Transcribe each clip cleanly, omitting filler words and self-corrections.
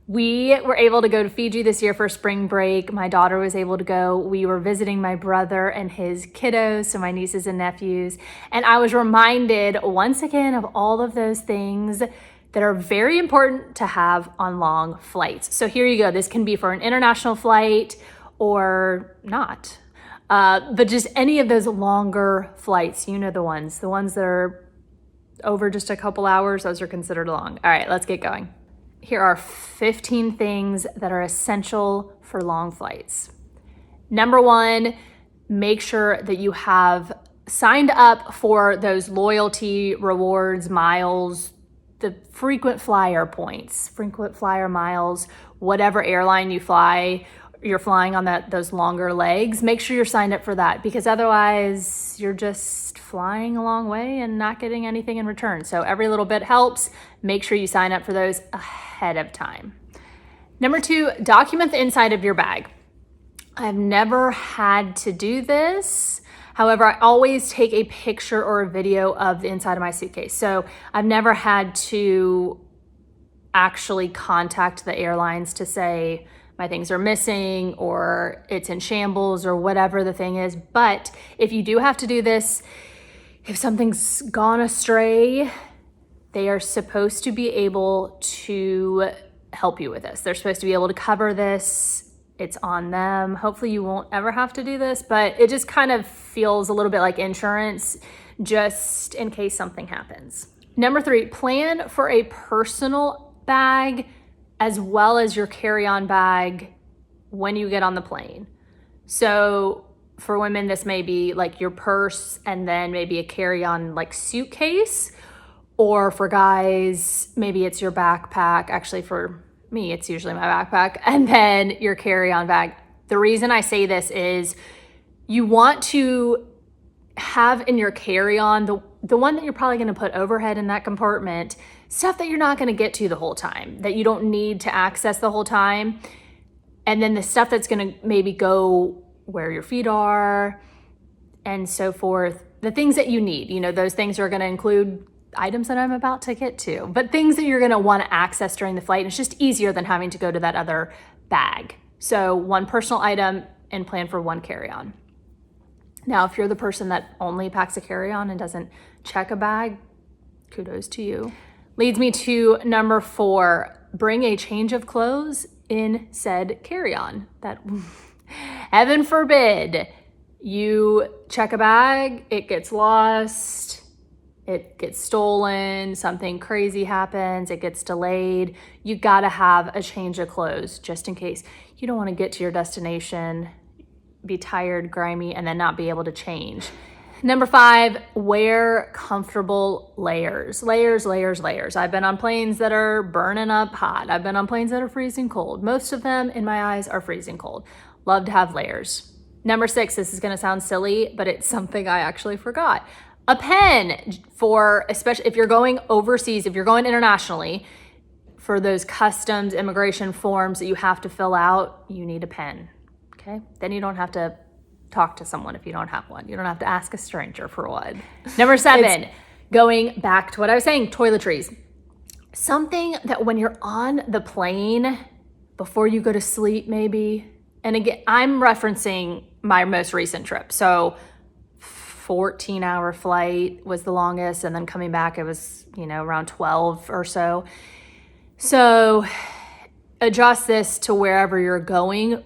We were able to go to Fiji this year for spring break. My daughter was able to go. We were visiting my brother and his kiddos, so my nieces and nephews. And I was reminded once again of all of those things that are very important to have on long flights. So here you go. This can be for an international flight or not. But just any of those longer flights, you know the ones that are over just a couple hours, those are considered long. All right, let's get going. Here are 15 things that are essential for long flights. Number one, make sure that you have signed up for those loyalty rewards, miles, the frequent flyer points, frequent flyer miles, whatever airline you're flying on those longer legs. Make sure you're signed up for that, because otherwise you're just flying a long way and not getting anything in return. So every little bit helps. Make sure you sign up for those ahead of time. Number two, document the inside of your bag. I've never had to do this. However, I always take a picture or a video of the inside of my suitcase. So I've never had to actually contact the airlines to say my things are missing or it's in shambles or whatever the thing is. But if you do have to do this, if something's gone astray, they are supposed to be able to help you with this. They're supposed to be able to cover this. It's on them. Hopefully you won't ever have to do this, but it just kind of feels a little bit like insurance, just in case something happens. Number three, plan for a personal bag as well as your carry-on bag when you get on the plane. So for women, this may be like your purse and then maybe a carry-on like suitcase. Or for guys, maybe it's your backpack. Actually, for me, it's usually my backpack and then your carry-on bag. The reason I say this is you want to have in your carry-on, the one that you're probably going to put overhead in that compartment, stuff that you're not going to get to the whole time, that you don't need to access the whole time. And then the stuff that's going to maybe go where your feet are and so forth. The things that you need, those things are going to include items that I'm about to get to, but things that you're going to want to access during the flight. And it's just easier than having to go to that other bag. So one personal item and plan for one carry-on. Now, if you're the person that only packs a carry-on and doesn't check a bag, kudos to you. Leads me to number four, bring a change of clothes in said carry-on. That, heaven forbid, you check a bag, it gets lost, it gets stolen, something crazy happens, it gets delayed. You gotta have a change of clothes just in case. You don't wanna get to your destination, be tired, grimy, and then not be able to change. Number five, wear comfortable layers. Layers. I've been on planes that are burning up hot. I've been on planes that are freezing cold. Most of them, in my eyes, are freezing cold. Love to have layers. Number six, this is gonna sound silly, but it's something I actually forgot. A pen for, especially if you're going overseas, if you're going internationally, for those customs immigration forms that you have to fill out, you need a pen, okay? Then you don't have to talk to someone if you don't have one. You don't have to ask a stranger for one. Number seven, going back to what I was saying, toiletries. Something that when you're on the plane, before you go to sleep maybe, and again, I'm referencing my most recent trip. So 14-hour flight was the longest, and then coming back, it was, around 12 or so. So adjust this to wherever you're going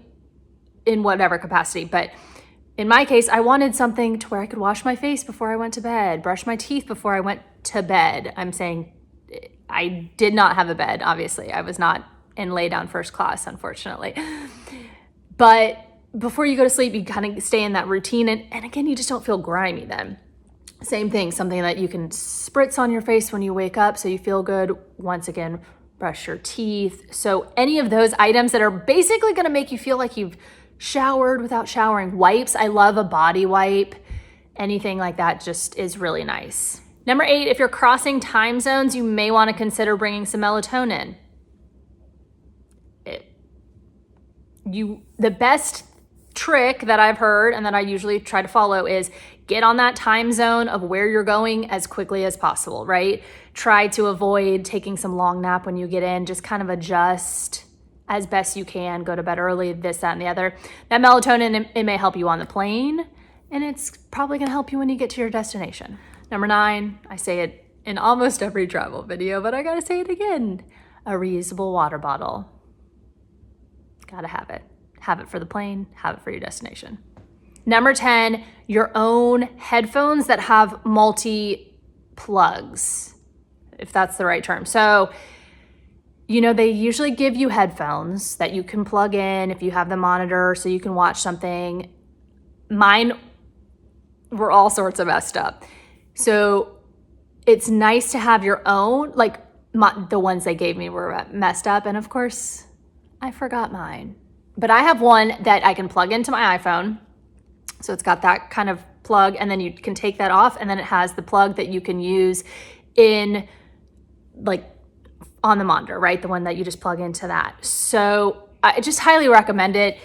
in whatever capacity. But in my case, I wanted something to where I could wash my face before I went to bed, brush my teeth before I went to bed. I'm saying I did not have a bed, obviously. I was not in lay down first class, unfortunately. But before you go to sleep, you kind of stay in that routine. And again, you just don't feel grimy then. Same thing, something that you can spritz on your face when you wake up so you feel good. Once again, brush your teeth. So any of those items that are basically going to make you feel like you've showered without showering. Wipes, I love a body wipe. Anything like that just is really nice. Number 8, if you're crossing time zones, you may want to consider bringing some melatonin. The best trick that I've heard and that I usually try to follow is get on that time zone of where you're going as quickly as possible, right? Try to avoid taking some long nap when you get in, just kind of adjust as best you can, go to bed early, this, that, and the other. That melatonin, it may help you on the plane, and it's probably gonna help you when you get to your destination. Number 9, I say it in almost every travel video, but I gotta say it again, a reusable water bottle. Gotta have it. Have it for the plane, have it for your destination. Number 10, your own headphones that have multi-plugs, if that's the right term. So, they usually give you headphones that you can plug in if you have the monitor so you can watch something. Mine were all sorts of messed up. So it's nice to have your own, the ones they gave me were messed up. And of course, I forgot mine. But I have one that I can plug into my iPhone. So it's got that kind of plug, and then you can take that off, and then it has the plug that you can use in on the monitor, right? The one that you just plug into that. So I just highly recommend it.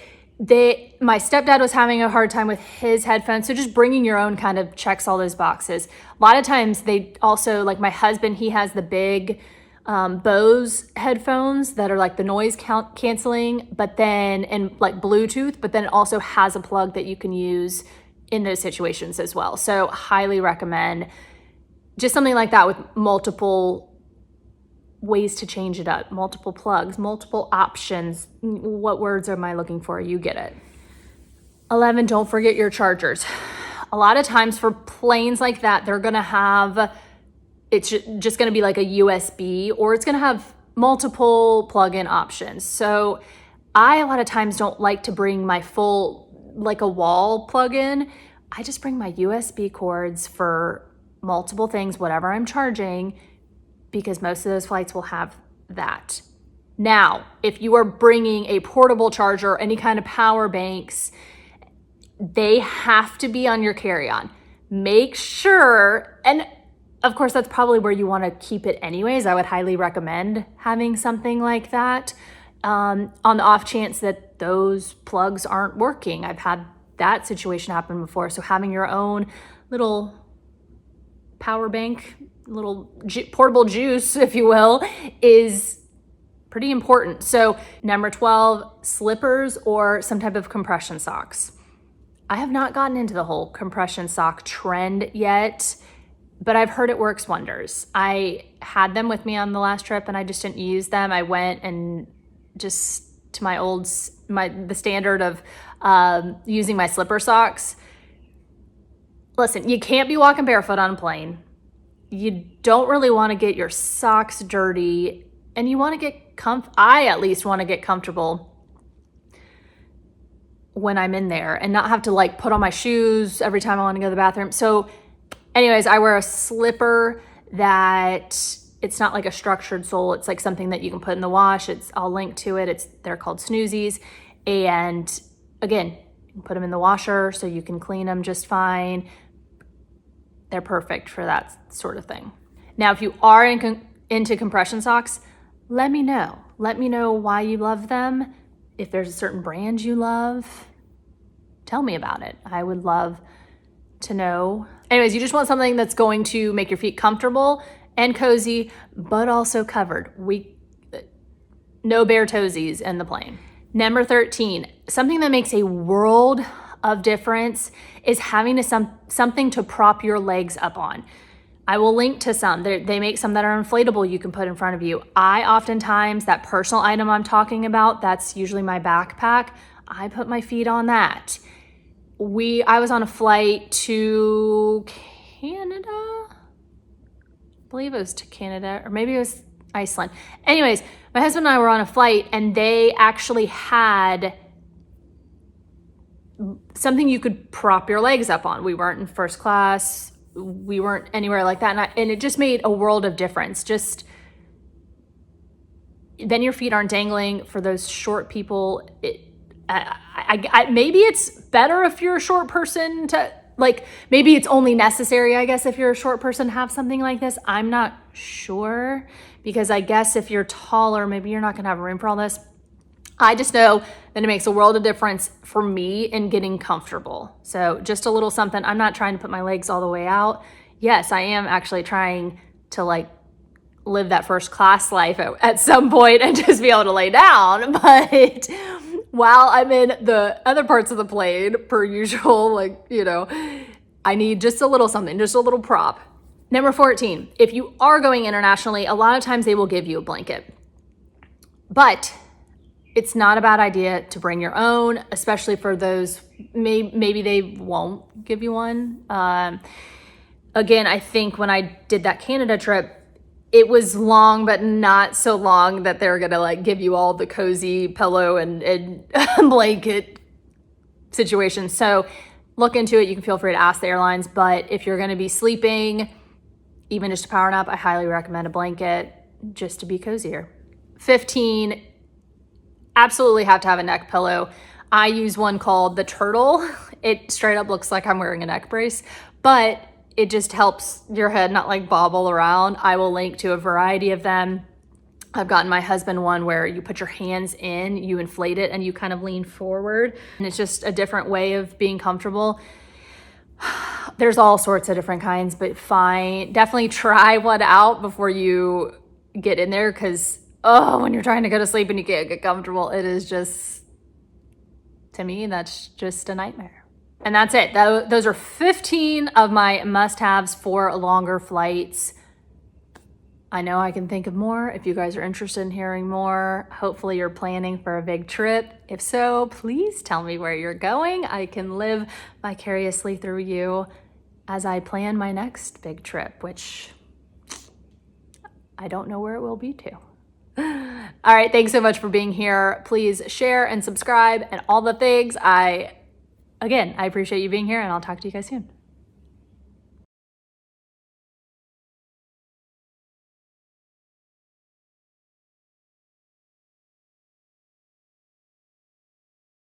My stepdad was having a hard time with his headphones, so just bringing your own kind of checks all those boxes. A lot of times they also, my husband, he has the big Bose headphones that are the noise canceling, but then, and Bluetooth, but then it also has a plug that you can use in those situations as well. So highly recommend just something like that with multiple ways to change it up, multiple plugs, multiple options. What words am I looking for? You get it. 11, don't forget your chargers. A lot of times for planes like that, they're gonna have, it's just gonna be a USB, or it's gonna have multiple plug-in options. So I, a lot of times, don't like to bring my full, a wall plug-in. I just bring my USB cords for multiple things, whatever I'm charging, because most of those flights will have that. Now, if you are bringing a portable charger, any kind of power banks, they have to be on your carry-on. Make sure, and of course, that's probably where you want to keep it anyways. I would highly recommend having something like that on the off chance that those plugs aren't working. I've had that situation happen before. So having your own little power bank, little portable juice, if you will, is pretty important. So number 12, slippers or some type of compression socks. I have not gotten into the whole compression sock trend yet, but I've heard it works wonders. I had them with me on the last trip and I just didn't use them. I went and just to the standard of using my slipper socks. Listen, you can't be walking barefoot on a plane. You don't really want to get your socks dirty, and you want to get I at least want to get comfortable when I'm in there and not have to put on my shoes every time I want to go to the bathroom. So anyways, I wear a slipper that it's not a structured sole. It's something that you can put in the wash. I'll link to it. They're called Snoozies. And again, you can put them in the washer so you can clean them just fine. They're perfect for that sort of thing. Now, if you are into compression socks, let me know. Let me know why you love them. If there's a certain brand you love, tell me about it. I would love to know. Anyways, you just want something that's going to make your feet comfortable and cozy, but also covered. No bare toesies in the plane. Number 13, something that makes a world of difference is having something to prop your legs up on. I will link to some. They make some that are inflatable you can put in front of you. I oftentimes, that personal item I'm talking about, that's usually my backpack, I put my feet on that. I was on a flight to Canada. I believe it was to Canada, or maybe it was Iceland. Anyways, my husband and I were on a flight and they actually had something you could prop your legs up on. We weren't in first class. We weren't anywhere like that. And it just made a world of difference. Just then your feet aren't dangling. For those short people, maybe it's better if you're a short person to, maybe it's only necessary, I guess, if you're a short person to have something like this. I'm not sure, because I guess if you're taller, maybe you're not going to have room for all this. I just know that it makes a world of difference for me in getting comfortable. So just a little something. I'm not trying to put my legs all the way out. Yes, I am actually trying to live that first class life at some point and just be able to lay down. But while I'm in the other parts of the plane, per usual, I need just a little something, just a little prop. Number 14, if you are going internationally, a lot of times they will give you a blanket. But it's not a bad idea to bring your own, especially for those, maybe they won't give you one. Again, I think when I did that Canada trip, it was long, but not so long that they're gonna give you all the cozy pillow and blanket situation. So look into it. You can feel free to ask the airlines, but if you're gonna be sleeping, even just a power nap, I highly recommend a blanket just to be cozier. 15, absolutely have to have a neck pillow. I use one called the Turtle. It straight up looks like I'm wearing a neck brace, but it just helps your head not bobble around. I will link to a variety of them. I've gotten my husband one where you put your hands in, you inflate it, and you kind of lean forward. And it's just a different way of being comfortable. There's all sorts of different kinds, but definitely try one out before you get in there, because when you're trying to go to sleep and you can't get comfortable, it is just, to me, that's just a nightmare. And that's it. Those are 15 of my must-haves for longer flights. I know I can think of more if you guys are interested in hearing more. Hopefully you're planning for a big trip. If so, please tell me where you're going. I can live vicariously through you as I plan my next big trip, which I don't know where it will be to. All right, thanks so much for being here. Please share and subscribe and all the things. Again, I appreciate you being here, and I'll talk to you guys soon.